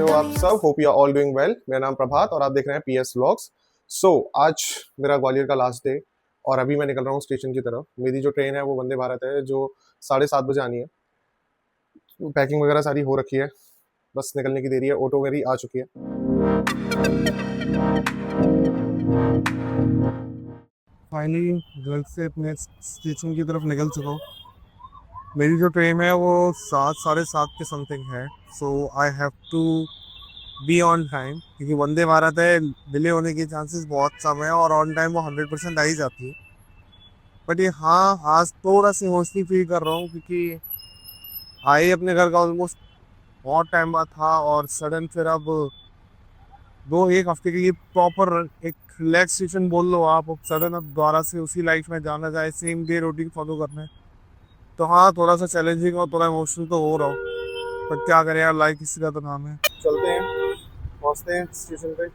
हो आप सब? Hope you are all doing well. मेरा नाम प्रभात और आप देख रहे हैं पीएस व्लॉग्स। आज मेरा ग्वालियर का लास्ट डे और अभी मैं निकल रहा हूँ स्टेशन की तरफ। मेरी जो ट्रेन है वो वंदे भारत है जो 7:30 बजे आनी है। पैकिंग वगैरह सारी हो रखी है, बस निकलने की देरी है। ऑटो मेरी आ चुकी है। फाइनली घर से अपने स्टेशन की तरफ निकल चुका हूँ। मेरी जो ट्रेन है वो 7, 7:30 के समथिंग है। So I have to be on time, क्योंकि वंदे भारत है, डिले होने के चांसेस बहुत कम है और ऑन टाइम वो 100% आ ही जाती है। बट ये हाँ, आज थोड़ा सी इमोशनली फील कर रहा हूँ क्योंकि आए अपने घर का ऑलमोस्ट बहुत टाइम बाद था और सडन फिर अब 1 हफ्ते के लिए प्रॉपर एक रिलैक्सेशन बोल लो आप, अब सडन अब दोबारा से उसी लाइफ में जाना जाए, सेम डे रूटीन फॉलो करना है। तो हाँ, थोड़ा सा चैलेंजिंग और थोड़ा इमोशनल तो हो रहा हूँ, पर क्या करें यार, लाइफ इसी का तो नाम है। चलते हैं, पहुँचते हैं स्टेशन पे।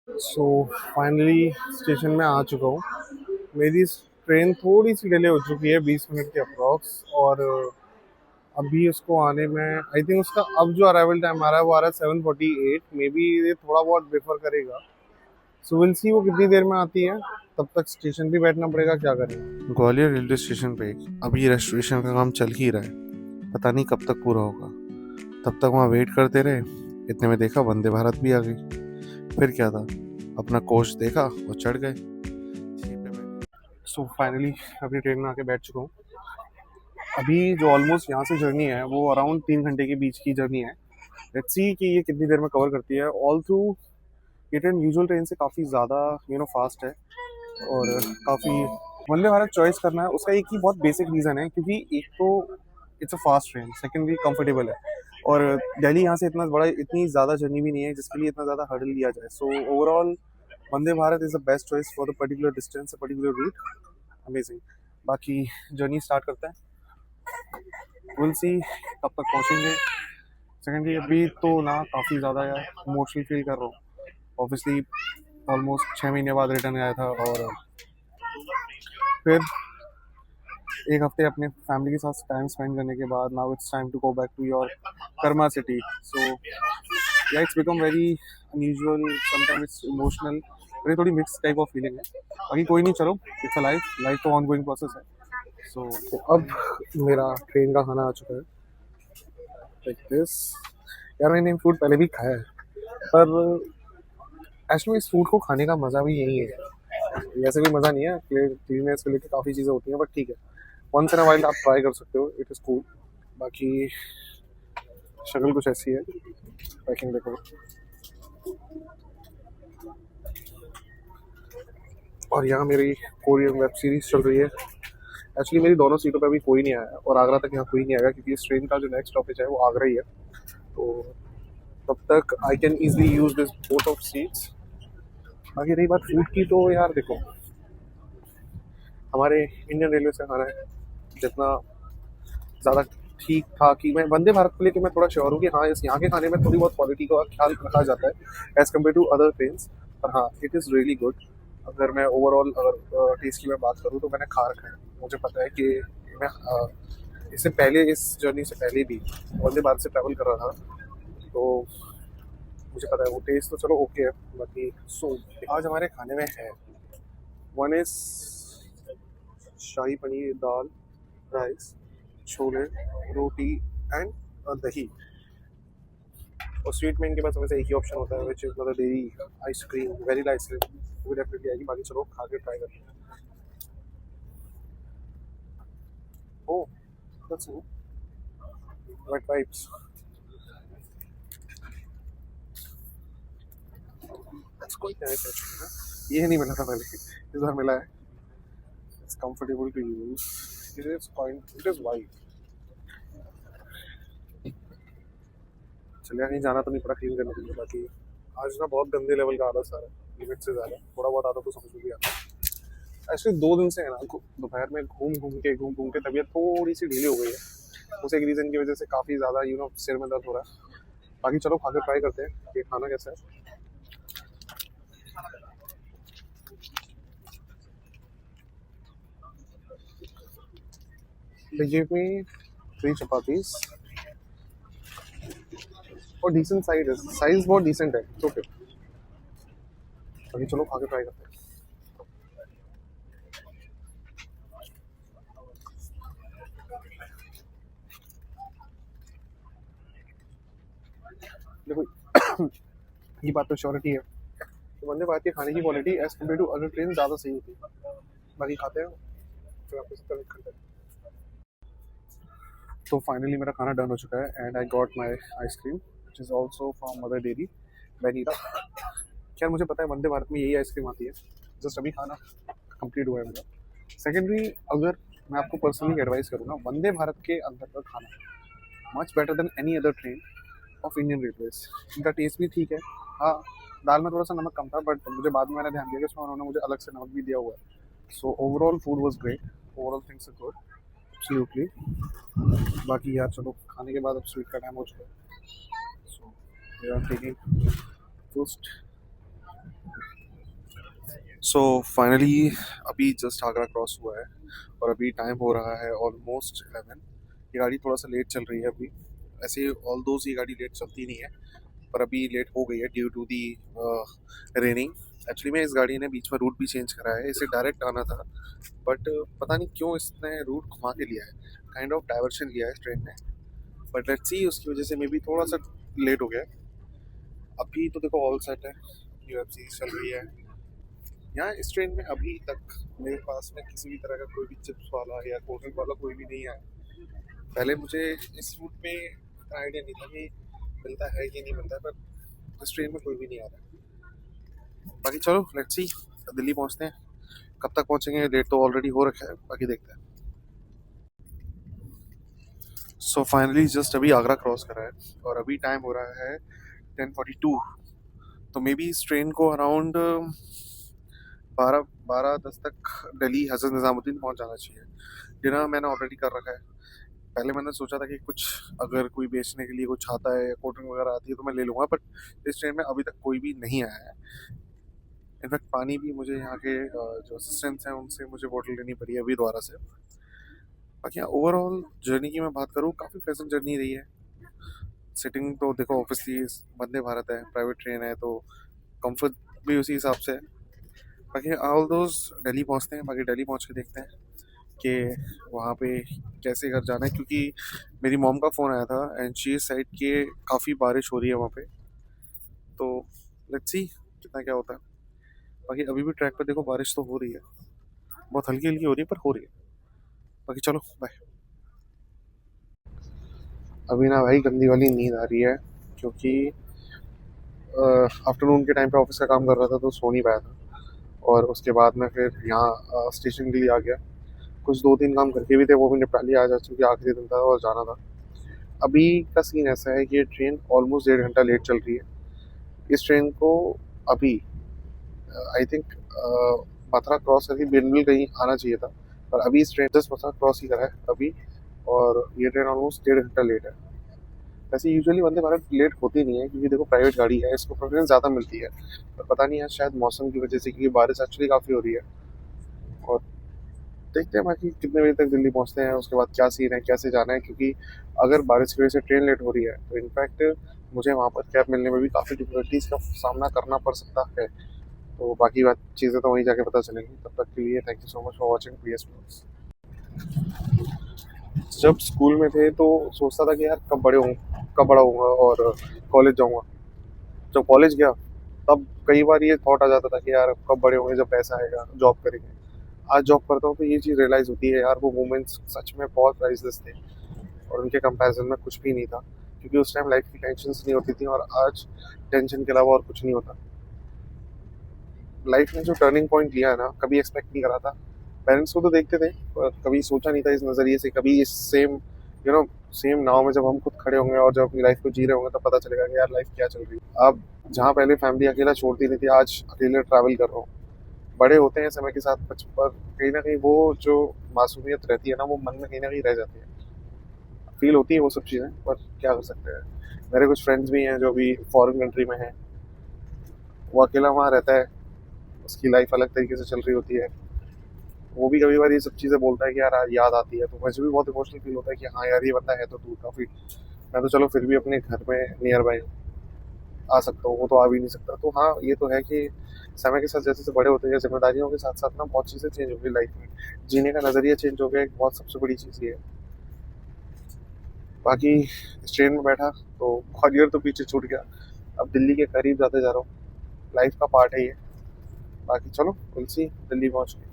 सो फाइनली स्टेशन में आ चुका हूँ। मेरी ट्रेन थोड़ी सी डिले हो चुकी है, 20 मिनट के अप्रॉक्स। और अभी उसको आने में आई थिंक उसका अब जो अराइवल टाइम आ रहा है वो आ रहा है 7:48। मे बी ये थोड़ा बहुत डिफर करेगा। सो विल सी वो कितनी देर में आती है। तब तक स्टेशन पे बैठना पड़ेगा, क्या करें। ग्वालियर रेलवे स्टेशन पे अभी रेस्टोरेशन का काम चल ही रहा है, पता नहीं कब तक पूरा होगा। तब तक वहाँ वेट करते रहे, इतने में देखा वंदे भारत भी आ गई। फिर क्या था, अपना कोच देखा और चढ़ गए। सो फाइनली अपनी ट्रेन में आके बैठ चुका हूँ। अभी जो ऑलमोस्ट यहाँ से जर्नी है वो अराउंड 3 घंटे के बीच की जर्नी है। लेट्स सी कि ये कितनी देर में कवर करती है। ऑल थ्रू ये ट्रेन यूजुअल ट्रेन से काफ़ी ज़्यादा फास्ट है और काफ़ी वंदे भारत चॉइस करना है उसका एक ही बहुत बेसिक रीज़न है, क्योंकि एक तो it's a fast train, secondly comfortable है और दिल्ली यहाँ से इतनी ज़्यादा जर्नी भी नहीं है जिसके लिए इतना ज़्यादा हर्डल लिया जाए। So overall Vande Bharat is the best choice for the particular distance, particular route. Amazing. बाकी जर्नी स्टार्ट करते हैं, विल सी कब तक पहुँचेंगे। सेकेंडली अभी तो ना काफ़ी ज़्यादा यार इमोशनल फील कर रहा हूँ। ऑब्वियसली ऑलमोस्ट 6 महीने बाद रिटर्न आया था और फिर 1 हफ्ते अपने फैमिली के साथ टाइम स्पेंड करने के बाद now it's time to go back to your karma city. So yeah it's become very unusual, sometime it's emotional, ये थोड़ी मिक्स टाइप ऑफ फीलिंग है। बाकी कोई नहीं, चलो, इट्स अ लाइफ तो ऑन गोइंग प्रोसेस है। तो अब मेरा ट्रेन का खाना आ चुका है, लाइक दिस। यार मैंने फूड पहले भी खाया है, पर एक्चुअली इस फूड को खाने का मज़ा भी यही है। वैसे कोई मज़ा नहीं है, क्लीननेस को लेकर काफ़ी चीज़ें होती हैं, बट ठीक है, वंस इन अ वाइल आप ट्राई कर सकते हो, इट इज़ कूल। बाकी शक्ल कुछ ऐसी है, पैकिंग देखो। और यहाँ मेरी कोरियन वेब सीरीज चल रही है। एक्चुअली मेरी दोनों सीटों पे अभी कोई नहीं आया और आगरा तक यहाँ कोई नहीं आएगा, क्योंकि इस ट्रेन का जो नेक्स्ट स्टॉपेज है वो आगरा ही है। तो तब तक I can easily use this both of seats. बाकी रही बात फूड की, तो यार देखो, हमारे इंडियन रेलवे से खाना है जितना ज़्यादा ठीक था कि मैं वंदे भारत को लेकर मैं थोड़ा श्योर हूँ कि हाँ, इस यहाँ के खाने में थोड़ी बहुत क्वालिटी का ख्याल रखा जाता है as compare to other trains. पर हाँ, इट इज़ रियली गुड। अगर मैं ओवरऑल अगर टेस्ट की मैं बात करूँ तो मैंने खा रखा है। मुझे पता है कि मैं इससे पहले, इस जर्नी से पहले भी वंदे भारत से ट्रैवल कर रहा था, तो मुझे पता है वो टेस्ट तो चलो ओके है। बाकी आज हमारे खाने में है, one is shahi paneer, dal, rice, chole, roti and दही। और स्वीट में इनके पास हमेशा एक ही ऑप्शन होता है, विच इज मतलब डेरी आइसक्रीम, वेनिला आइसक्रीम, वो डेफिनेटली आएगी। बाकी चलो खा के ट्राई करते हैं। Oh, that's wet wipes, that's quite nice actually. ये नहीं मिला था पहले, इस बार मिला है। It's comfortable to use. It is wide. चलिए कहीं जाना तो नहीं पड़ा क्लीन करने के लिए। बाकी आज ना बहुत गंदे लेवल का आलस आ रहा है, लिमिट से ज़्यादा। थोड़ा बहुत आता तो समझ में भी आता। एक्चुअली 2 दिन से है ना, दोपहर में घूम घूम के तबीयत थोड़ी सी ढीली हो गई है। उस एक रीज़न की वजह से काफ़ी ज़्यादा सिर में दर्द हो रहा है। बाकी चलो खा के ट्राई करते हैं कि खाना कैसा है। They gave me 3 chapatis और decent साइज बहुत decent है। It's okay। बाकी चलो खा के ट्राई करते हैं। देखो ये बात तो श्योरिटी है, तो वंदे भारत के खाने की quality as compare to other train ज़्यादा सही होती है। बाकी खाते हैं फिर आपको सब कनेक्ट करते हैं। तो फाइनली मेरा खाना डन हो चुका है and I got my ice cream which is also from mother dairy vanilla. क्या मुझे पता है वंदे भारत में यही आइसक्रीम आती है। जस्ट अभी खाना कंप्लीट हुआ है मेरा। सेकेंडरी, अगर मैं आपको पर्सनली एडवाइस करूँ ना, वंदे भारत के अंदर का खाना much better than any other train of Indian railways. इनका टेस्ट भी ठीक है। हाँ, दाल में थोड़ा सा नमक कम था, बट मुझे बाद में मैंने ध्यान दिया कि उसमें उन्होंने मुझे अलग से नमक भी दिया हुआ है। So overall food was great, overall things are good absolutely. बाकी यार चलो खाने के बाद अब स्वीट का टाइम हो चुका है। So we are taking first. So finally अभी जस्ट आगरा क्रॉस हुआ है और अभी टाइम हो रहा है ऑलमोस्ट 11। ये गाड़ी थोड़ा सा लेट चल रही है अभी। ऐसे ऑल दोज ये गाड़ी लेट चलती नहीं है, पर अभी लेट हो गई है due to the raining. Actually में इस गाड़ी ने बीच में रूट भी चेंज करा है। इसे डायरेक्ट आना था, बट पता नहीं क्यों इसने रूट घुमा के लिया है। काइंड ऑफ डाइवर्शन लिया है इस ट्रेन ने, बट लेट्स सी उसकी वजह से मे बी थोड़ा सा लेट हो गया है। अभी तो देखो ऑल सेट है, वेब सीरीज चल रही है। यहाँ इस ट्रेन में अभी तक मेरे पास में किसी भी तरह का कोई भी चिप्स वाला या कोल्ड ड्रिंक वाला कोई भी नहीं आया। पहले मुझे इस रूट पे इतना आइडिया नहीं था कि मिलता है कि नहीं मिलता है, पर इस ट्रेन में कोई भी नहीं आ रहा। बाकी चलो लेट्स सी, दिल्ली पहुँचते हैं। कब तक पहुँचेंगे, लेट तो ऑलरेडी हो रखा है, बाकी देखते हैं। सो फाइनली जस्ट अभी आगरा क्रॉस करा है और अभी टाइम हो रहा है 10:42। तो मे बी इस ट्रेन को अराउंड 12:10 तक दिल्ली हज़रत निज़ामुद्दीन पहुंच जाना चाहिए। डिनर मैंने ऑलरेडी कर रखा है। पहले मैंने सोचा था कि कुछ अगर कोई बेचने के लिए कुछ आता है, कोल्ड ड्रिंक वगैरह आती है तो मैं ले लूँगा, बट इस ट्रेन में अभी तक कोई भी नहीं आया है। इनफैक्ट पानी भी मुझे यहाँ के जो असिस्टेंट्स हैं उनसे मुझे बोतल लेनी पड़ी है अभी दोबारा से। बाकी ओवरऑल जर्नी की मैं बात करूँ, काफ़ी प्लेजेंट जर्नी रही है। सिटिंग तो देखो ऑब्वियसली वंदे भारत है, प्राइवेट ट्रेन है, तो कंफर्ट भी उसी हिसाब से है। बाकी ऑल दोज दिल्ली पहुँचते हैं। बाकी दिल्ली पहुँच के देखते हैं कि वहाँ पे कैसे घर जाना है, क्योंकि मेरी मॉम का फ़ोन आया था एंड शी साइड के काफ़ी बारिश हो रही है वहाँ पे। तो लेट्स सी कितना क्या होता है। बाकी अभी भी ट्रैक पे देखो बारिश तो हो रही है, बहुत हल्की हल्की हो रही है पर हो रही है। बाकी चलो बाय। अभी ना भाई गंदी वाली नींद आ रही है, क्योंकि आफ्टरनून के टाइम पे ऑफिस का काम कर रहा था तो सो नहीं पाया था। और उसके बाद मैं फिर यहाँ स्टेशन के लिए आ गया। कुछ 2-3 काम करके भी थे, वो भी निपटा लिया आज, क्योंकि आखिरी दिन था और जाना था। अभी का सीन ऐसा है कि ये ट्रेन ऑलमोस्ट 1.5 घंटा लेट चल रही है। इस ट्रेन को अभी आई थिंक मथुरा क्रॉस करके बिरनल कहीं आना चाहिए था, पर अभी इस ट्रेन जस्ट मथुरा क्रॉस ही करा है अभी, और ये ट्रेन ऑलमोस्ट 1.5 घंटा लेट है। वैसे यूजुअली वंदे भारत लेट होती नहीं है, क्योंकि देखो प्राइवेट गाड़ी है, इसको प्रेफरेंस ज़्यादा मिलती है। पर पता नहीं है, शायद मौसम की वजह से, क्योंकि बारिश एक्चुअली काफ़ी हो रही है। और देखते हैं बाकी कितने बजे तक दिल्ली पहुंचते हैं, उसके बाद क्या सीन है, कैसे जाना है। क्योंकि अगर बारिश की वजह से ट्रेन लेट हो रही है तो इनफैक्ट मुझे वहाँ पर कैब मिलने में भी काफ़ी डिफिकल्टीज का सामना करना पड़ सकता है। तो बाकी बात चीज़ें तो वहीं जाके पता चलेंगी। तब तक के लिए thank you so much for watching PS blogs. जब स्कूल में थे तो सोचता था कि यार कब बड़ा होऊंगा और कॉलेज जाऊंगा। जब कॉलेज गया तब कई बार ये थॉट आ जाता था कि यार कब बड़े होंगे, जब पैसा आएगा, जॉब करेंगे। आज जॉब करता हूँ तो ये चीज़ रियलाइज़ होती है यार, वो मोमेंट्स सच में बहुत प्राइसलेस थे और उनके कंपैरिजन में कुछ भी नहीं था। क्योंकि उस टाइम लाइफ की टेंशन्स नहीं होती थी, और आज टेंशन के अलावा और कुछ नहीं होता। लाइफ ने जो टर्निंग पॉइंट लिया है ना, कभी एक्सपेक्ट नहीं करा था। पेरेंट्स को तो देखते थे, पर कभी सोचा नहीं था इस नज़रिए से, कभी इस सेम सेम नाव में जब हम खुद खड़े होंगे और जब अपनी लाइफ को जी रहे होंगे, तब पता चलेगा कि यार लाइफ क्या चल रही है। अब जहाँ पहले फैमिली अकेला छोड़ती नहीं थी, आज अकेले ट्रैवल कर रहा हूँ। बड़े होते हैं समय के साथ, बचपन पर कहीं ना कहीं वो जो मासूमियत रहती है ना, वो मन में कहीं ना कहीं रह जाती है, फील होती है वो सब चीज़ें, पर क्या कर सकते हैं। मेरे कुछ फ्रेंड्स भी हैं जो भी फॉरेन कंट्री में हैं, वो अकेला वहाँ रहता है, उसकी लाइफ अलग तरीके से चल रही होती है। वो भी कभी बार ये सब चीज़ें बोलता है कि यार याद आती है, तो मुझे भी बहुत इमोशनल फील होता है कि हाँ यार, ये बंदा है तो दूर काफ़ी, मैं तो चलो फिर भी अपने घर में नियर बाय आ सकता हूँ, वो तो आ भी नहीं सकता। तो हाँ, ये तो है कि समय के साथ जैसे जैसे बड़े होते हैं, जिम्मेदारियों के साथ साथ ना बहुत चीज़ें चेंज हो गई लाइफ में, जीने का नज़रिया चेंज हो गया, एक बहुत सबसे बड़ी चीज़ ये है। बाकी इस ट्रेन में बैठा तो ग्वालियर तो पीछे छूट गया, अब दिल्ली के करीब जाते जा रहा हूँ, लाइफ का पार्ट है ये। बाकी चलो तुलसी दिल्ली पहुँच गई।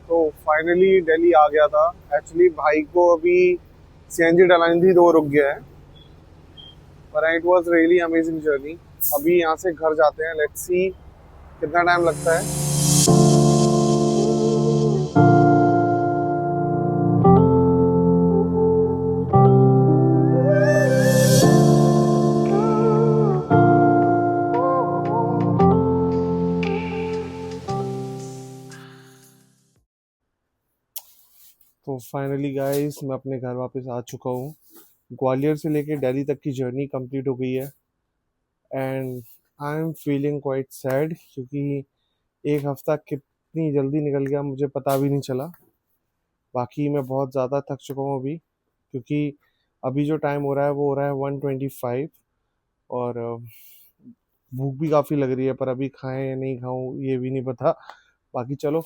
तो फाइनली दिल्ली आ गया था। एक्चुअली भाई को अभी सीएनजी डलानी थी तो वो रुक गया है, पर it was really amazing journey. अभी यहाँ से घर जाते हैं, लेट्स सी कितना टाइम लगता है। तो फाइनली गाइस मैं अपने घर वापस आ चुका हूँ। ग्वालियर से लेके दिल्ली तक की जर्नी कंप्लीट हो गई है, and I am feeling quite sad, क्योंकि एक हफ्ता कितनी जल्दी निकल गया मुझे पता भी नहीं चला। बाकी मैं बहुत ज़्यादा थक चुका हूँ अभी, क्योंकि अभी जो टाइम हो रहा है वो हो रहा है 1:25, और भूख भी काफ़ी लग रही है, पर अभी खाएं या नहीं खाऊं ये भी नहीं पता। बाकी चलो,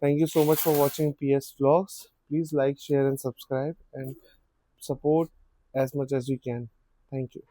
thank you so much for watching PS Vlogs. Please like, share, and subscribe, and support as much as you can. Thank you.